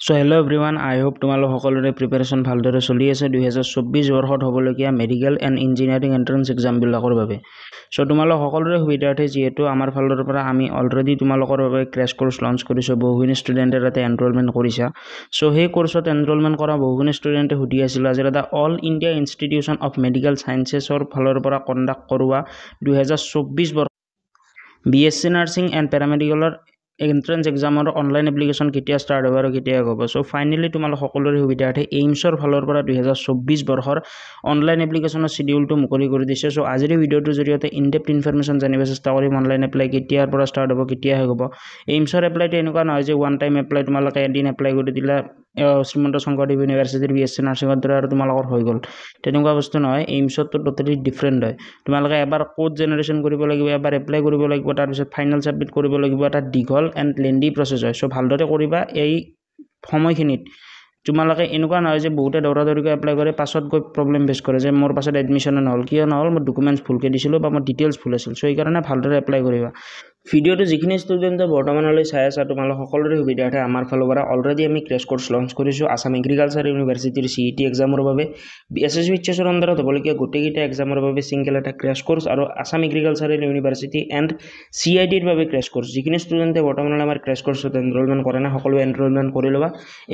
So hello everyone, I hope তোমালোক সকলোৰে preparation ভালদৰে চলি আছে 2024 বৰ্ষত হ'বলগীয়া medical and engineering entrance exam বিলাকৰ বাবে। সো তোমালোক সকলোৰে সুবিধাৰ্থে যেহেতু আমাৰ ফালৰ পৰা আমি অলৰেডি তোমালোকৰ বাবে ক্ৰেশ কোৰ্স লঞ্চ কৰিছো, বহুখিনি ষ্টুডেণ্টে তাতে এনৰোলমেণ্ট কৰিছা। সো সেই কোৰ্সত এনৰোলমেণ্ট কৰা বহুখিনি ষ্টুডেণ্টে সুধি আছিল আজি এটা all India institution of medical সায়েন্সেছৰ ফালৰ পৰা কণ্ডাক্ট কৰোৱা 2024 বৰ্ষ BSc নাৰ্ছিং এণ্ড পেৰামেডিকেলৰ এন্ট্ৰেন্স এক্সামৰ অনলাইন এপ্লিকেশ্যন কেতিয়া ষ্টাৰ্ট হ'ব আৰু কেতিয়া হ'ব। সো ফাইনেলি তোমালোক সকলোৰে সুবিধাৰ্থে এইমছৰ ফালৰ পৰা 2024 বৰ্ষৰ অনলাইন এপ্লিকেশ্যনৰ শিডিউলটো মুকলি কৰি দিছে। সো আজিৰ ভিডিঅ'টোৰ জৰিয়তে ইনডেপথ ইনফৰমেশ্যন জানিব চেষ্টা কৰিম অনলাইন এপ্লাই কেতিয়াৰ পৰা ষ্টাৰ্ট হ'ব, কেতিয়া হ'ব। এইমছৰ এপ্লাইটো এনেকুৱা নহয় যে ওৱান টাইম এপ্লাই, তোমালোকে এদিন এপ্লাই কৰি দিলা শ্ৰীমন্ত শংকৰদেৱ ইউনিভাৰ্চিটিৰ BSc নাৰ্ছিঙৰ দ্বাৰা আৰু তোমালোকৰ হৈ গ'ল, তেনেকুৱা বস্তু নহয়। এইমছতো টোটেলি ডিফাৰেণ্ট হয়। তোমালোকে এবাৰ কোড জেনেৰেশ্যন কৰিব লাগিব, এবাৰ এপ্লাই কৰিব লাগিব, তাৰপিছত ফাইনেল ছাবমিট কৰিব লাগিব। এটা দীঘল এণ্ড লেন্দি প্ৰচেছ হয়। সো ভালদৰে কৰিবা। এই সময়খিনিত তোমালোকে এনেকুৱা নহয় যে বহুতে দৌৰাদৌৰিকৈ এপ্লাই কৰে, পাছত গৈ প্ৰব্লেম ফেচ কৰে যে মোৰ পাছত এডমিশ্যনে নহ'ল, কিয় নহ'ল, মোৰ ডকুমেণ্টছ ভুলকৈ দিছিলোঁ বা মোৰ ডিটেইলছ ভুল আছিল। সো এইকাৰণে ভালদৰে এপ্লাই কৰিবা। ভিডিঅ'টো যিখিনি ষ্টুডেণ্টে বৰ্তমানলৈ চাই আছা তোমালোক সকলোৰে সুবিধাৰ্থে আমাৰ ফালৰ পৰা অলৰেডি আমি ক্ৰেছ কোৰ্স লঞ্চ কৰিছোঁ আসাম এগ্ৰিকালচাৰ ইউনিভাৰ্চিটিৰ CET এক্সামৰ বাবে। SSBHSৰ আণ্ডাৰত হ'বলগীয়া গোটেইকেইটা এক্সামৰ বাবে সিংগল এটা ক্ৰেছ কোৰ্স আৰু আসাম এগ্ৰিকালচাৰ ইউনিভাৰ্চিটি এণ্ড CITৰ বাবে ক্ৰেছ কোৰ্স। যিখিনি ষ্টুডেণ্টে বৰ্তমানলৈ আমাৰ ক্ৰেছ কোৰ্সত এনৰোলমেণ্ট কৰা নাই সকলোৱে এনৰোলমেণ্ট কৰি ল'বা।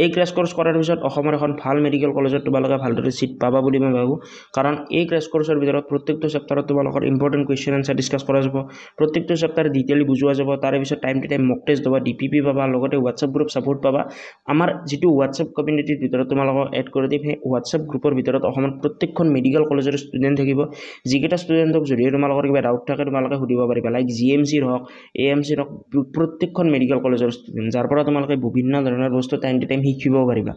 এই ক্ৰেছ কোৰ্স কৰাৰ পিছত অসমৰ এখন ভাল মেডিকেল কলেজত তোমালোকে ভালদৰে চিট পাবা বুলি মই ভাবোঁ। কাৰণ এই ক্ৰেছ কোৰ্সৰ ভিতৰত প্ৰত্যেকটো চেপ্টাৰত তোমালোকৰ ইম্পৰ্টেণ্ট কুৱেশ্যন এনচাৰ ডিছকাছ কৰা যাব, প্ৰত্যেকটো চেপ্টাৰ ডিটেইলি বুজোৱা যাব। তাৰে পিছত time to time mock test পাবা, DPP পাবা, লগতে হোৱাটছআপ গ্ৰুপ ছাপোৰ্ট পাবা। আমাৰ যিটো হোৱাটছআপ কমিউনিটিৰ ভিতৰত তোমালোকক এড কৰি দিম, সেই হোৱাটছআপ গ্ৰুপৰ ভিতৰত অসমত প্ৰত্যেকখন মেডিকেল কলেজৰ ষ্টুডেণ্ট থাকিব। যিকেইটা ষ্টুডেণ্টক যদিও তোমালোকৰ কিবা ডাউট থাকে তোমালোকে সুধিব পাৰিবা, লাইক GMCৰ হওক, AMCৰ হওক, প্ৰত্যেকখন মেডিকেল কলেজৰ ষ্টুডেণ্ট, যাৰ পৰা তোমালোকে বিভিন্ন ধৰণৰ বস্তু টাইম টু টাইম শিকিব পাৰিবা।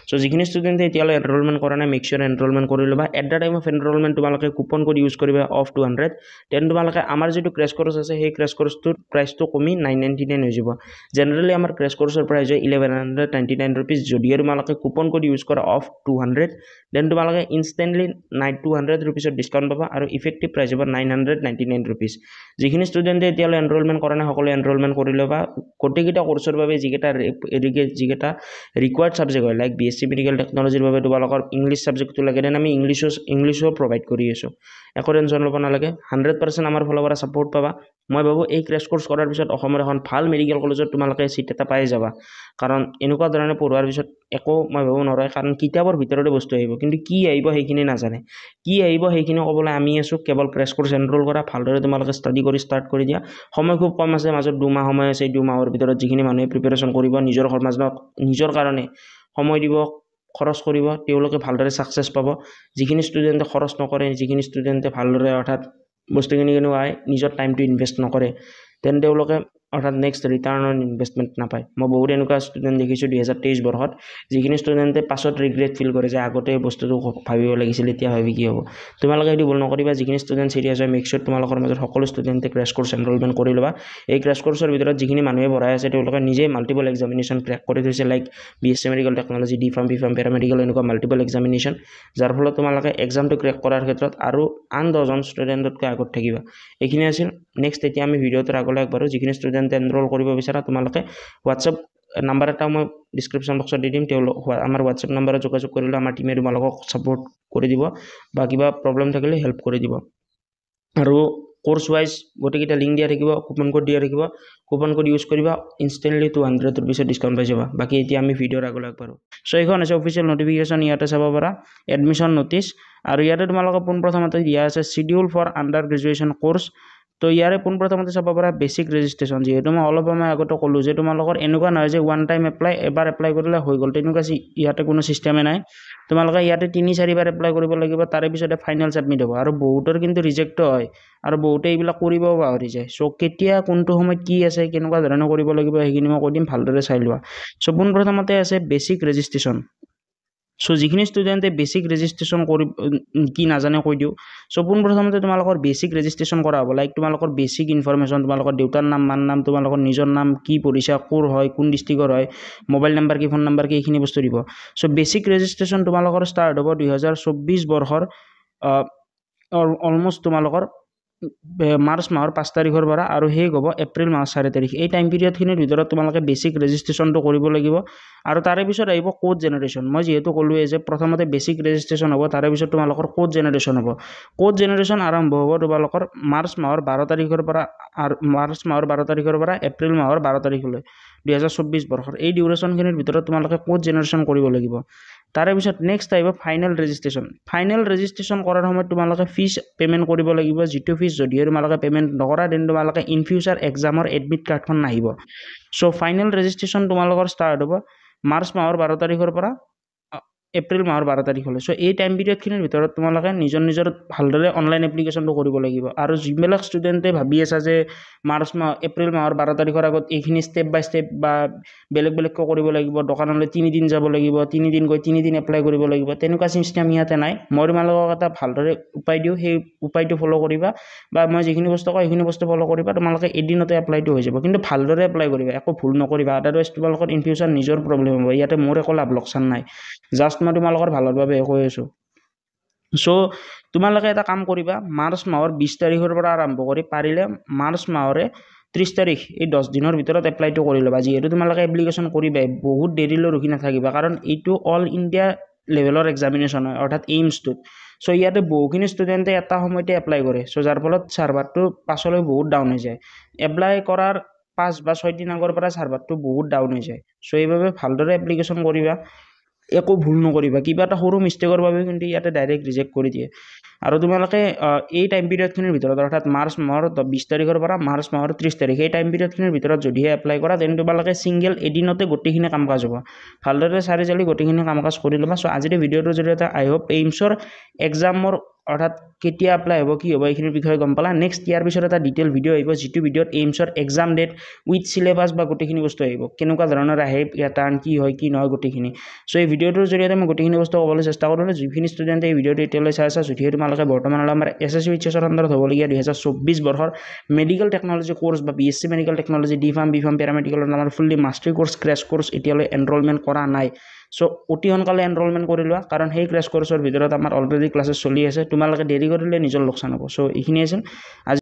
সো যিখিনি ষ্টুডেণ্টে এতিয়ালৈ এনৰোলমেণ্ট কৰা নাই মেক চিয়ৰ এনৰোলমেণ্ট কৰি ল'বা। At the time of enrolment তোমালোকে কুপন কোড ইউজ কৰিবা অফ 200। দেন তোমালোকে আমাৰ যিটো ক্ৰেছ কোৰ্স আছে সেই ক্ৰেছ কোৰ্সটোৰ প্ৰাইচটো কমি 999 হৈ যাব। জেনেৰেলি আমাৰ ক্ৰেছ কোৰ্সৰ প্ৰাইচ হয় 1199 ৰুপিজ। যদিও তোমালোকে কুপন কোড ইউজ কৰা অফ 200, দেন তোমালোকে ইনষ্টেণ্টলি 200 ৰুপিজৰ ডিছকাউণ্ট পাবা আৰু ইফেক্টিভ প্ৰাইচ হ'ব 999 ৰুপিজ। যিখিনি ষ্টুডেণ্টে এতিয়ালৈ এনৰোলমেণ্ট কৰা নাই সকলোৱে এনৰোলমেণ্ট কৰি ল'বা। গোটেইকেইটা কোৰ্সৰ বাবে যিকেইটা ৰিকুৱাৰ্ড ছাবজেক্ট হয়, লাইক BSc মেডিকেল টেকনলজিৰ বাবে তোমালোকৰ ইংলিছ ছাবজেক্টটো লাগে, দেন আমি ইংলিছো প্ৰভাইড কৰি আছোঁ। একো টেনশ্যন ল'ব নালাগে, 100% আমাৰ ফালৰ পৰা ছাপোৰ্ট পাবা। মই ভাবোঁ এই ক্ৰেছ কোৰ্স কৰাৰ পিছত অসমৰ এখন ভাল মেডিকেল কলেজত তোমালোকে চিট এটা পাই যাবা। কাৰণ এনেকুৱা ধৰণে পঢ়োৱাৰ পিছত একো মই ভাবোঁ নৰয়, কাৰণ কিতাপৰ ভিতৰতে বস্তু আহিব, কিন্তু কি আহিব সেইখিনি নাজানে। কি আহিব সেইখিনি ক'বলৈ আমি আছোঁ। কেৱল ক্ৰেছ কোৰ্স এনৰোল কৰা, ভালদৰে তোমালোকে ষ্টাডি কৰি ষ্টাৰ্ট কৰি দিয়া। সময় খুব কম আছে, মাজত 2 মাহ সময় আছে। এই 2 মাহৰ ভিতৰত যিখিনি মানুহে প্ৰিপেৰেশ্যন কৰিব, নিজৰ কাৰণে সময় দিব, খৰচ কৰিব, তেওঁলোকে ভালদৰে ছাকচেছ পাব। যিখিনি ষ্টুডেণ্টে খৰচ নকৰে, যিখিনি ষ্টুডেণ্টে ভালদৰে অৰ্থাৎ বস্তুখিনি নিজৰ টাইমটো ইনভেষ্ট নকৰে, তেন তেওঁলোকে অৰ্থাৎ নেক্সট ৰিটাৰ্ণ অন ইনভেষ্টমেণ্ট নাপায়। মই বহুত এনেকুৱা ষ্টুডেণ্ট দেখিছোঁ 2023 বৰ্ষত, যিখিনি ষ্টুডেণ্টে পাছত ৰিগ্ৰেট ফিল কৰে যে আগতে বস্তুটো ভাবিব লাগিছিল, এতিয়া ভাবি কি হ'ব। তোমালোকে সেইটো ভুল নকৰিবা। যিখিনি ষ্টুডেণ্ট চিৰিয়াছ হয় মেক চিয়ৰ তোমালোকৰ মাজত সকলো ষ্টুডেণ্টে ক্ৰেছ কোৰ্স এনৰোলমেণ্ট কৰি ল'বা। এই ক্ৰেছ কোৰ্সৰ ভিতৰত যিখিনি মানুহে পঢ়াই আছে তেওঁলোকে নিজেই মাল্টিপল এক্সামিনেশ্যন ক্ৰেক কৰি থৈছে, like BSc medical technology, D.Pharm, B.Pharm, paramedical, এনেকুৱা মাল্টিপল এক্সামিনেশ্যন, যাৰ ফলত তোমালোকে এক্সামটো ক্ৰেক কৰাৰ ক্ষেত্ৰত আৰু আন 10জন ষ্টুডেণ্টতকৈ আগত থাকিবা। এইখিনি আছিল। নেক্সট এতিয়া আমি ভিডিঅ'টোৰ আগলৈ আগবাঢ়ো। যিখিনি ষ্টুডেণ্টে এনৰোল কৰিব বিচাৰা তোমালোকে হোৱাটছআপ নাম্বাৰ এটা মই ডিছক্ৰিপশ্যন বক্সত দি দিম, আমাৰ হোৱাটছআপ নাম্বাৰত যোগাযোগ কৰিলে আমাৰ টিমে তোমালোকক ছাপোৰ্ট কৰি দিব বা কিবা প্ৰব্লেম থাকিলে হেল্প কৰি দিব। আৰু কোৰ্স ৱাইজ গোটেইকেইটা লিংক দিয়া থাকিব, কুপন কোড দিয়া থাকিব। কুপন কোড ইউজ কৰিবা, ইনষ্টেণ্টলি 200 ৰুপিজৰ ডিছকাউণ্ট পাই যাবা। বাকী এতিয়া আমি ভিডিঅ'ৰ আগলৈ আগবাঢ়ো। সো এইখন আছে অফিচিয়েল নটিফিকেশ্যন, ইয়াতে চাব পাৰা এডমিশ্যন নটিছ। আৰু ইয়াতে তোমালোকক পোনপ্ৰথমতে দিয়া আছে schedule for under graduation course. তো ইয়াৰে পোনপ্ৰথমতে চাব পাৰা বেছিক ৰেজিষ্ট্ৰেশ্যন। যিহেতু মই অলপ সময় আগতে ক'লোঁ যে তোমালোকৰ এনেকুৱা নহয় যে ওৱান টাইম এপ্লাই, এবাৰ এপ্লাই কৰিলে হৈ গ'ল, তেনেকুৱা ইয়াতে কোনো ছিষ্টেমে নাই। তোমালোকে ইয়াতে 3-4 বাৰ এপ্লাই কৰিব লাগিব, তাৰে পিছতে ফাইনেল ছাবমিট হ'ব। আৰু বহুতৰ কিন্তু ৰিজেক্টো হয়, আৰু বহুতে এইবিলাক কৰিবও পাহৰি যায়। সো কেতিয়া কোনটো সময়ত কি আছে, কেনেকুৱা ধৰণে কৰিব লাগিব সেইখিনি মই কৈ দিম, ভালদৰে চাই লোৱা। সো পোনপ্ৰথমতে আছে বেছিক ৰেজিষ্ট্ৰেশ্যন। সো যিখিনি ষ্টুডেণ্টে বেছিক ৰেজিষ্ট্ৰেশ্যন কি নাজানে কৈ দিওঁ। সো পোনপ্ৰথমতে তোমালোকৰ বেছিক ৰেজিষ্ট্ৰেশ্যন কৰা হ'ব, লাইক তোমালোকৰ বেছিক ইনফৰমেশ্যন, তোমালোকৰ দেউতাৰ নাম, মাৰ নাম, তোমালোকৰ নিজৰ নাম, কি পঢ়িছা, ক'ৰ হয়, কোন ডিষ্ট্ৰিক্টৰ হয়, মোবাইল নাম্বাৰ কি, ফোন নাম্বাৰ কি, এইখিনি বস্তু দিব। সো বেছিক ৰেজিষ্ট্ৰেশ্যন তোমালোকৰ ষ্টাৰ্ট হ'ব 2024 বৰ্ষৰ অলম'ষ্ট তোমালোকৰ মাৰ্চ মাহৰ 5 তাৰিখৰ পৰা আৰু শেষ হ'ব এপ্ৰিল মাহৰ 4 তাৰিখ। এই টাইম পিৰিয়ডখিনিৰ ভিতৰত তোমালোকে বেছিক ৰেজিষ্ট্ৰেশ্যনটো কৰিব লাগিব আৰু তাৰে পিছত আহিব কোড জেনেৰেশ্যন। মই যিহেতু ক'লোৱে যে প্ৰথমতে বেছিক ৰেজিষ্ট্ৰেশ্যন হ'ব, তাৰে পিছত তোমালোকৰ কোড জেনেৰেশ্যন হ'ব। কোড জেনেৰেশ্যন আৰম্ভ হ'ব তোমালোকৰ মাৰ্চ মাহৰ 12 তাৰিখৰ পৰা এপ্ৰিল মাহৰ 12 তাৰিখলৈ 2024 বৰ্ষৰ। এই ডিউৰেশ্যনখিনিৰ ভিতৰত তোমালোকে কোড জেনেৰেশ্যন কৰিব লাগিব। তাৰে পিছত নেক্সট আহিব ফাইনেল ৰেজিষ্ট্ৰেশ্যন। ফাইনেল ৰেজিষ্ট্ৰেশ্যন কৰাৰ সময়ত তোমালোকে ফিজ পে'মেণ্ট কৰিব লাগিব, যিটো ফিজ যদিহে তোমালোকে পে'মেণ্ট নকৰা দেন তোমালোকে ইন ফিউচাৰ এক্সামৰ এডমিট কাৰ্ডখন নাহিব। চ' ফাইনেল ৰেজিষ্ট্ৰেশ্যন তোমালোকৰ ষ্টাৰ্ট হ'ব মাৰ্চ মাহৰ 12 তাৰিখৰ পৰা এপ্ৰিল মাহৰ 12 তাৰিখলৈ। চ' এই টাইম পিৰিয়ডখিনিৰ ভিতৰত তোমালোকে নিজৰ ভালদৰে অনলাইন এপ্লিকেশ্যনটো কৰিব লাগিব। আৰু যিবিলাক ষ্টুডেণ্টে ভাবি আছা যে এপ্ৰিল মাহৰ 12 তাৰিখৰ আগত এইখিনি ষ্টেপ বাই ষ্টেপ বা বেলেগকৈ কৰিব লাগিব, দোকানলৈ 3 দিন যাব লাগিব, 3 দিন গৈ 3 দিন এপ্লাই কৰিব লাগিব, তেনেকুৱা চিষ্টেম ইয়াতে নাই। মই তোমালোকক এটা ভালদৰে উপায় দিওঁ, সেই উপায়টো ফ'ল' কৰিবা বা মই যিখিনি বস্তু কওঁ সেইখিনি বস্তু ফ'ল' কৰিবা, তোমালোকে এদিনতে এপ্লাইটো হৈ যাব। কিন্তু ভালদৰে এপ্লাই কৰিবা, একো ভুল নকৰিবা, আদাৰৱাইজ তোমালোকৰ ইন ফিউচাৰ নিজৰ প্ৰব্লেম হ'ব। ইয়াতে মোৰ একো লাভ লোকচান নাই, জাষ্ট মই তোমালোকৰ ভালৰ বাবে কৈ আছোঁ। চ' তোমালোকে এটা কাম কৰিবা, মাৰ্চ মাহৰ 20 তাৰিখৰ পৰা আৰম্ভ কৰি পাৰিলে মাৰ্চ মাহৰে 30 তাৰিখ এই 10 দিনৰ ভিতৰত এপ্লাইটো কৰি ল'বা। যিহেতু তোমালোকে এপ্লিকেশ্যন কৰিবাই, বহুত দেৰিলৈ ৰখি নাথাকিবা, কাৰণ এইটো অল ইণ্ডিয়া লেভেলৰ এক্সামিনেশ্যন হয়, অৰ্থাৎ এইমছটোত। চ' ইয়াতে বহুখিনি ষ্টুডেণ্টে এটা সময়তে এপ্লাই কৰে, চ' যাৰ ফলত ছাৰ্ভাৰটো পাছলৈ বহুত ডাউন হৈ যায়। এপ্লাই কৰাৰ 5 বা 6 দিন আগৰ পৰা ছাৰ্ভাৰটো বহুত ডাউন হৈ যায়। চ' এইবাবে ভালদৰে এপ্লিকেশ্যন কৰিবা, একো ভুল নকৰিবা। কিবা এটা সৰু মিষ্টেকৰ বাবে কিন্তু ইয়াতে ডাইৰেক্ট ৰিজেক্ট কৰি দিয়ে। আৰু তোমালোকে এই টাইম পিৰিয়ডখিনিৰ ভিতৰত, অৰ্থাৎ মাৰ্চ মাহৰ 20 তাৰিখৰ পৰা মাৰ্চ মাহৰ 30 তাৰিখ, এই টাইম পিৰিয়ডখিনিৰ ভিতৰত যদিহে এপ্লাই কৰা তেন্তে তোমালোকে ছিংগল এদিনতে গোটেইখিনি কাম কাজ হ'ব। ভালদৰে চাৰি জালি গোটেইখিনি কাম কাজ কৰি ল'বা। চ' আজিৰ ভিডিঅ'টোৰ জৰিয়তে আই হোপ এইমছৰ এক্সামৰ অৰ্থাৎ কেতিয়া এপ্লাই হ'ব, কি হ'ব, এইখিনিৰ বিষয়ে গম পালা। নেক্সট ইয়াৰ পিছত এটা ডিটেইল ভিডিঅ' আহিব, যিটো ভিডিঅ'ত এইমছৰ এক্সাম ডেট উইথ চিলেবাছ বা গোটেইখিনি বস্তু আহিব, কেনেকুৱা ধৰণৰ আহে, পেটাৰ্ণ কি হয় কি নহয় গোটেইখিনি। চ' এই ভিডিঅ'টোৰ জৰিয়তে মই গোটেইখিনি বস্তু ক'বলৈ চেষ্টা কৰিলোঁ। যিখিনি ষ্টুডেণ্টে এই ভিডিঅ'টো এতিয়ালৈ চাই আছা, যদিহে তোমালোকে বৰ্তমানলৈ আমাৰ SSC এইচএছৰ আণ্ডাৰত হ'বলগীয়া 2024 বৰ্ষৰ মেডিকেল টেকন'লজি কোৰ্ছ বা BSc medical technology, D-Pharm, B-Pharm, পেৰামেডিকেলৰ আমাৰ ফুল্লি মাষ্টাৰী কোৰ্ছ, ক্ৰেছ কোৰ্ছ এতিয়ালৈ এনৰলমেণ্ট কৰা নাই। চ' অতি সোনকালে এনৰলমেণ্ট কৰি লোৱা, কাৰণ সেই ক্ৰেছ কোৰ্ছৰ ভিতৰত আমাৰ অলৰেডি ক্লাছেছ চলি আছে। তোমালোকে দেৰি কৰিলে নিজৰ লোকচান হ'ব। চ' এইখিনি আছিল আজি।